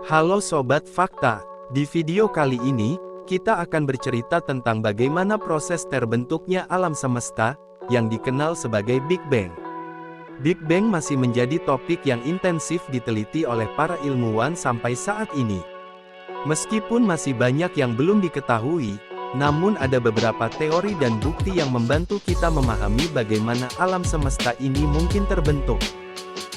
Halo Sobat Fakta, di video kali ini, kita akan bercerita tentang bagaimana proses terbentuknya alam semesta, yang dikenal sebagai Big Bang. Big Bang masih menjadi topik yang intensif diteliti oleh para ilmuwan sampai saat ini. Meskipun masih banyak yang belum diketahui, namun ada beberapa teori dan bukti yang membantu kita memahami bagaimana alam semesta ini mungkin terbentuk.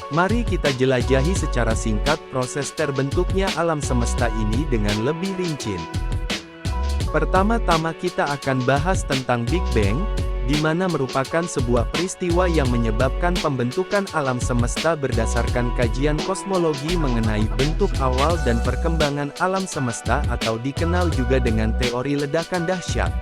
Mari kita jelajahi secara singkat proses terbentuknya alam semesta ini dengan lebih rinci. Pertama-tama kita akan bahas tentang Big Bang, di mana merupakan sebuah peristiwa yang menyebabkan pembentukan alam semesta berdasarkan kajian kosmologi mengenai bentuk awal dan perkembangan alam semesta atau dikenal juga dengan teori ledakan dahsyat.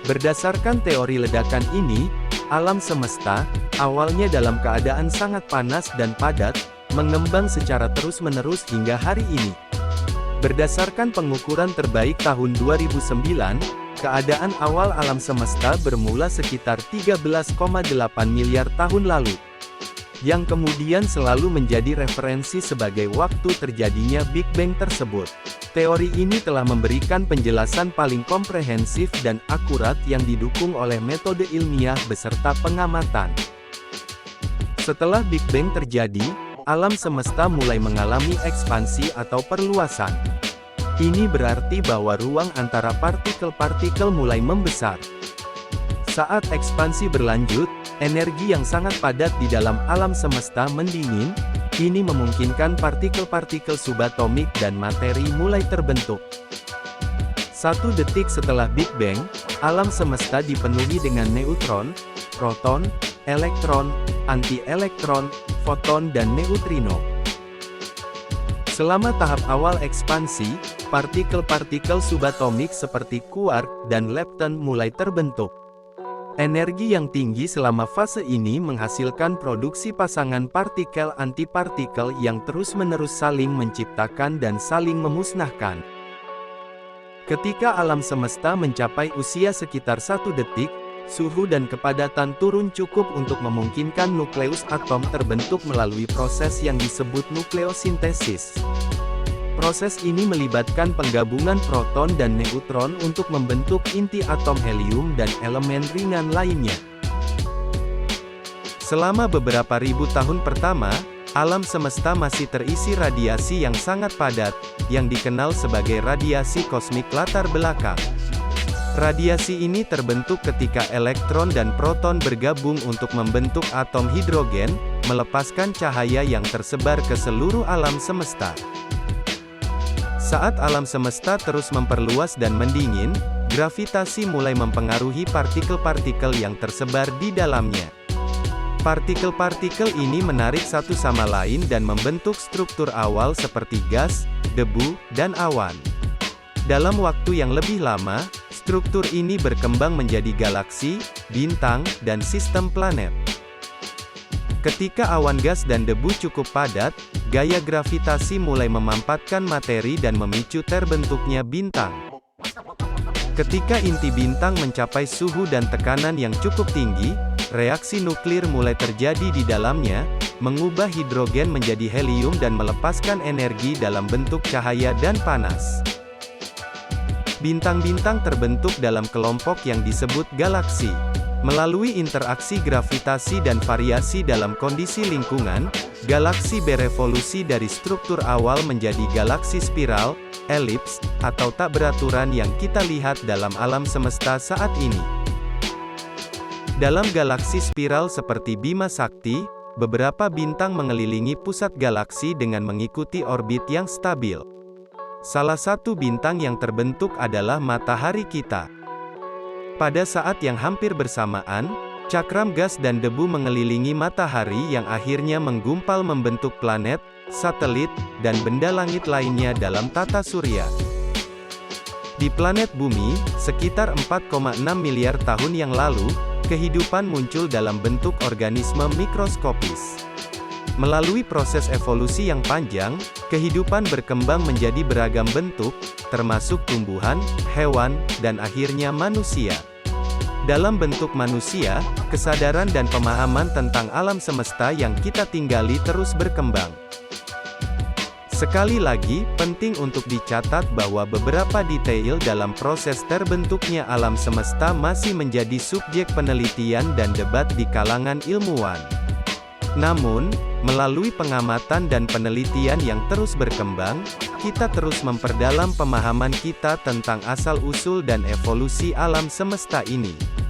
Berdasarkan teori ledakan ini, alam semesta, awalnya dalam keadaan sangat panas dan padat, mengembang secara terus-menerus hingga hari ini. Berdasarkan pengukuran terbaik tahun 2009, keadaan awal alam semesta bermula sekitar 13,8 miliar tahun lalu, yang kemudian selalu menjadi referensi sebagai waktu terjadinya Big Bang tersebut. Teori ini telah memberikan penjelasan paling komprehensif dan akurat yang didukung oleh metode ilmiah beserta pengamatan. Setelah Big Bang terjadi, alam semesta mulai mengalami ekspansi atau perluasan. Ini berarti bahwa ruang antara partikel-partikel mulai membesar. Saat ekspansi berlanjut, energi yang sangat padat di dalam alam semesta mendingin. Ini memungkinkan partikel-partikel subatomik dan materi mulai terbentuk. 1 detik setelah Big Bang, alam semesta dipenuhi dengan neutron, proton, elektron, anti-elektron, foton dan neutrino. Selama tahap awal ekspansi, partikel-partikel subatomik seperti quark dan lepton mulai terbentuk. Energi yang tinggi selama fase ini menghasilkan produksi pasangan partikel-antipartikel yang terus-menerus saling menciptakan dan saling memusnahkan. Ketika alam semesta mencapai usia sekitar 1 detik, suhu dan kepadatan turun cukup untuk memungkinkan nukleus atom terbentuk melalui proses yang disebut nukleosintesis. Proses ini melibatkan penggabungan proton dan neutron untuk membentuk inti atom helium dan elemen ringan lainnya. Selama beberapa ribu tahun pertama, alam semesta masih terisi radiasi yang sangat padat, yang dikenal sebagai radiasi kosmik latar belakang. Radiasi ini terbentuk ketika elektron dan proton bergabung untuk membentuk atom hidrogen, melepaskan cahaya yang tersebar ke seluruh alam semesta. Saat alam semesta terus memperluas dan mendingin, gravitasi mulai mempengaruhi partikel-partikel yang tersebar di dalamnya. Partikel-partikel ini menarik satu sama lain dan membentuk struktur awal seperti gas, debu, dan awan. Dalam waktu yang lebih lama, struktur ini berkembang menjadi galaksi, bintang, dan sistem planet. Ketika awan gas dan debu cukup padat, gaya gravitasi mulai memampatkan materi dan memicu terbentuknya bintang. Ketika inti bintang mencapai suhu dan tekanan yang cukup tinggi, reaksi nuklir mulai terjadi di dalamnya, mengubah hidrogen menjadi helium dan melepaskan energi dalam bentuk cahaya dan panas. Bintang-bintang terbentuk dalam kelompok yang disebut galaksi. Melalui interaksi gravitasi dan variasi dalam kondisi lingkungan, galaksi berevolusi dari struktur awal menjadi galaksi spiral, elips, atau tak beraturan yang kita lihat dalam alam semesta saat ini. Dalam galaksi spiral seperti Bima Sakti, beberapa bintang mengelilingi pusat galaksi dengan mengikuti orbit yang stabil. Salah satu bintang yang terbentuk adalah matahari kita. Pada saat yang hampir bersamaan, cakram gas dan debu mengelilingi matahari yang akhirnya menggumpal membentuk planet, satelit, dan benda langit lainnya dalam tata surya. Di planet Bumi, sekitar 4,6 miliar tahun yang lalu, kehidupan muncul dalam bentuk organisme mikroskopis. Melalui proses evolusi yang panjang, kehidupan berkembang menjadi beragam bentuk, termasuk tumbuhan, hewan, dan akhirnya manusia. Dalam bentuk manusia, kesadaran dan pemahaman tentang alam semesta yang kita tinggali terus berkembang. Sekali lagi, penting untuk dicatat bahwa beberapa detail dalam proses terbentuknya alam semesta masih menjadi subjek penelitian dan debat di kalangan ilmuwan. Namun, melalui pengamatan dan penelitian yang terus berkembang, kita terus memperdalam pemahaman kita tentang asal-usul dan evolusi alam semesta ini.